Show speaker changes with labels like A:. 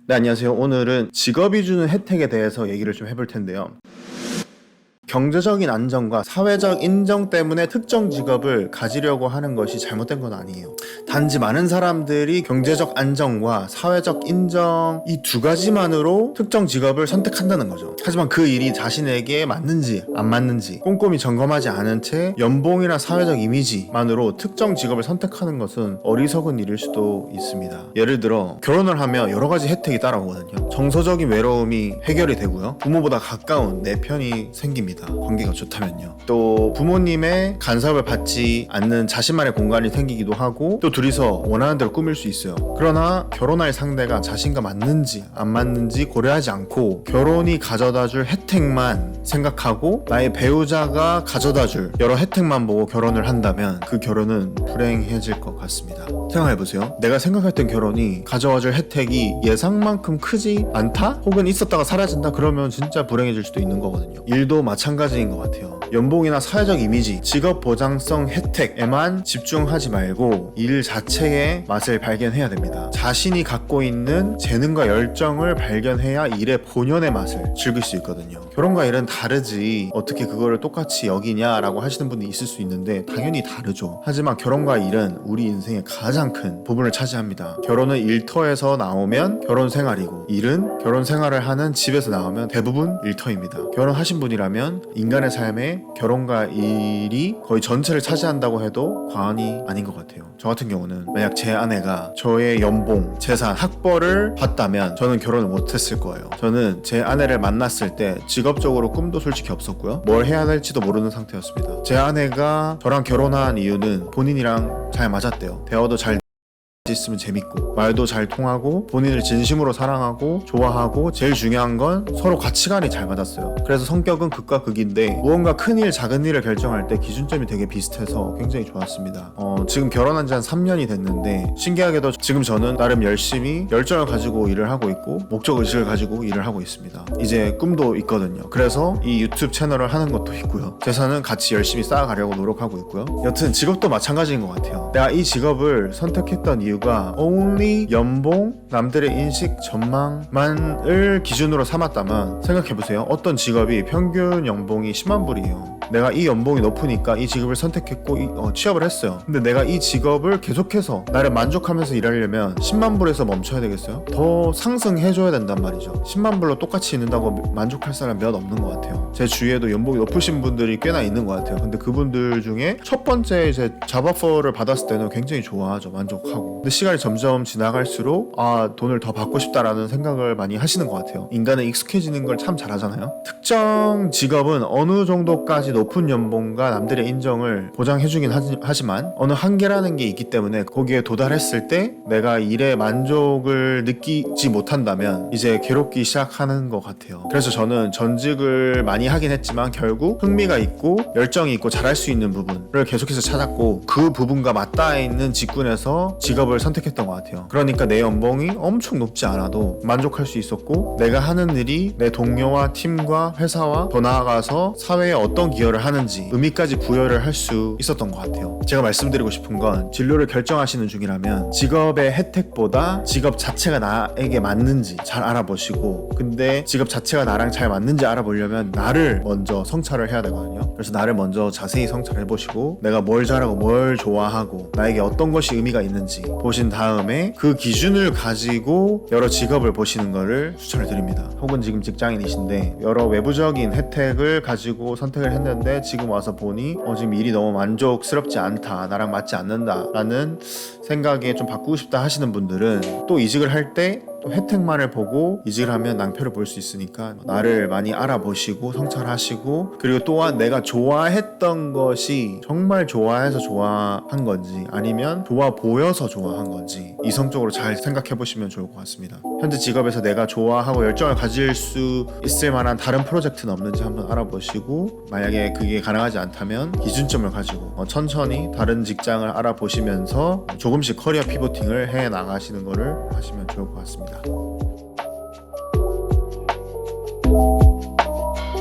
A: 네, 안녕하세요. 오늘은 직업이 주는 혜택에 대해서 얘기를 좀 해볼 텐데요. 경제적인 안정과 사회적 인정 때문에 특정 직업을 가지려고 하는 것이 잘못된 건 아니에요. 단지 많은 사람들이 경제적 안정과 사회적 인정 이 두 가지만으로 특정 직업을 선택한다는 거죠. 하지만 그 일이 자신에게 맞는지 안 맞는지 꼼꼼히 점검하지 않은 채 연봉이나 사회적 이미지만으로 특정 직업을 선택하는 것은 어리석은 일일 수도 있습니다. 예를 들어 결혼을 하면 여러 가지 혜택이 따라오거든요. 정서적인 외로움이 해결이 되고요. 부모보다 가까운 내 편이 생깁니다. 관계가 좋다면요. 또 부모님의 간섭을 받지 않는 자신만의 공간이 생기기도 하고, 또 둘이서 원하는 대로 꾸밀 수 있어요. 그러나 결혼할 상대가 자신과 맞는지 안 맞는지 고려하지 않고 결혼이 가져다줄 혜택만 생각하고 나의 배우자가 가져다줄 여러 혜택만 보고 결혼을 한다면 그 결혼은 불행해질 것 같습니다. 생각해보세요. 내가 생각했던 결혼이 가져와줄 혜택이 예상만큼 크지 않다? 혹은 있었다가 사라진다? 그러면 진짜 불행해질 수도 있는 거거든요. 일도 마찬가지인 것 같아요. 연봉이나 사회적 이미지, 직업 보장성 혜택에만 집중하지 말고 일 자체의 맛을 발견해야 됩니다. 자신이 갖고 있는 재능과 열정을 발견해야 일의 본연의 맛을 즐길 수 있거든요. 결혼과 일은 다르지 어떻게 그거를 똑같이 여기냐라고 하시는 분이 있을 수 있는데 당연히 다르죠. 하지만 결혼과 일은 우리 인생의 가장 큰 부분을 차지합니다. 결혼은 일터에서 나오면 결혼 생활이고, 일은 결혼 생활을 하는 집에서 나오면 대부분 일터입니다. 결혼하신 분이라면 인간의 삶에 결혼과 일이 거의 전체를 차지한다고 해도 과언이 아닌 것 같아요. 저 같은 경우는 만약 제 아내가 저의 연봉, 재산, 학벌을 봤다면 저는 결혼을 못했을 거예요. 저는 제 아내를 만났을 때 직업적으로 꿈도 솔직히 없었고요. 뭘 해야 될지도 모르는 상태였습니다. 제 아내가 저랑 결혼한 이유는 본인이랑 잘 맞았대요. 대화도 잘 있으면 재밌고, 말도 잘 통하고, 본인을 진심으로 사랑하고 좋아하고, 제일 중요한 건 서로 가치관이 잘 맞았어요. 그래서 성격은 극과 극인데 무언가 큰일 작은 일을 결정할 때 기준점이 되게 비슷해서 굉장히 좋았습니다. 지금 결혼한 지 한 3년이 됐는데 신기하게도 지금 저는 나름 열심히 열정을 가지고 일을 하고 있고 목적의식을 가지고 일을 하고 있습니다. 이제 꿈도 있거든요. 그래서 이 유튜브 채널을 하는 것도 있고요. 재산은 같이 열심히 쌓아가려고 노력하고 있고요. 여튼 직업도 마찬가지인 것 같아요. 내가 이 직업을 선택했던 이유가 only 연봉, 남들의 인식, 전망만을 기준으로 삼았다면 생각해보세요. 어떤 직업이 평균 연봉이 10만 불이에요. 내가 이 연봉이 높으니까 이 직업을 선택했고 취업을 했어요. 근데 내가 이 직업을 계속해서 나를 만족하면서 일하려면 10만 불에서 멈춰야 되겠어요? 더 상승해줘야 된단 말이죠. 10만 불로 똑같이 있는다고 만족할 사람 몇 없는 것 같아요. 제 주위에도 연봉이 높으신 분들이 꽤나 있는 것 같아요. 근데 그분들 중에 첫 번째 이제 잡아퍼를 받았을 때는 굉장히 좋아하죠. 만족하고. 근데 시간이 점점 지나갈수록 돈을 더 받고 싶다라는 생각을 많이 하시는 것 같아요. 인간은 익숙해지는 걸 참 잘하잖아요. 특정 직업은 어느 정도까지 높은 연봉과 남들의 인정을 보장해주긴 하지만 어느 한계라는 게 있기 때문에 거기에 도달했을 때 내가 일에 만족을 느끼지 못한다면 이제 괴롭기 시작하는 것 같아요. 그래서 저는 전직을 많이 하긴 했지만 결국 흥미가 있고 열정이 있고 잘할 수 있는 부분을 계속해서 찾았고, 그 부분과 맞닿아 있는 직군에서 직업을 선택했던 것 같아요. 그러니까 내 연봉이 엄청 높지 않아도 만족할 수 있었고, 내가 하는 일이 내 동료와 팀과 회사와 더 나아가서 사회에 어떤 기여를 하는지 의미까지 부여를 할 수 있었던 것 같아요. 제가 말씀드리고 싶은 건 진로를 결정하시는 중이라면 직업의 혜택보다 직업 자체가 나에게 맞는지 잘 알아보시고, 근데 직업 자체가 나랑 잘 맞는지 알아보려면 나를 먼저 성찰을 해야 되거든요. 그래서 나를 먼저 자세히 성찰해보시고 내가 뭘 잘하고 뭘 좋아하고 나에게 어떤 것이 의미가 있는지 보신 다음에 그 기준을 가지고 여러 직업을 보시는 거를 추천을 드립니다. 혹은 지금 직장인이신데 여러 외부적인 혜택을 가지고 선택을 했는데 지금 와서 보니 지금 일이 너무 만족스럽지 않다, 나랑 맞지 않는다 라는 생각에 좀 바꾸고 싶다 하시는 분들은 또 이직을 할 때 또 혜택만을 보고 이직을 하면 낭패를 볼 수 있으니까 나를 많이 알아보시고 성찰하시고, 그리고 또한 내가 좋아했던 것이 정말 좋아해서 좋아한 건지 아니면 좋아 보여서 좋아한 건지 이성적으로 잘 생각해 보시면 좋을 것 같습니다. 현재 직업에서 내가 좋아하고 열정을 가질 수 있을 만한 다른 프로젝트는 없는지 한번 알아보시고, 만약에 그게 가능하지 않다면 기준점을 가지고 천천히 다른 직장을 알아보시면서 조금씩 커리어 피보팅을 해 나가시는 거를 하시면 좋을 것 같습니다.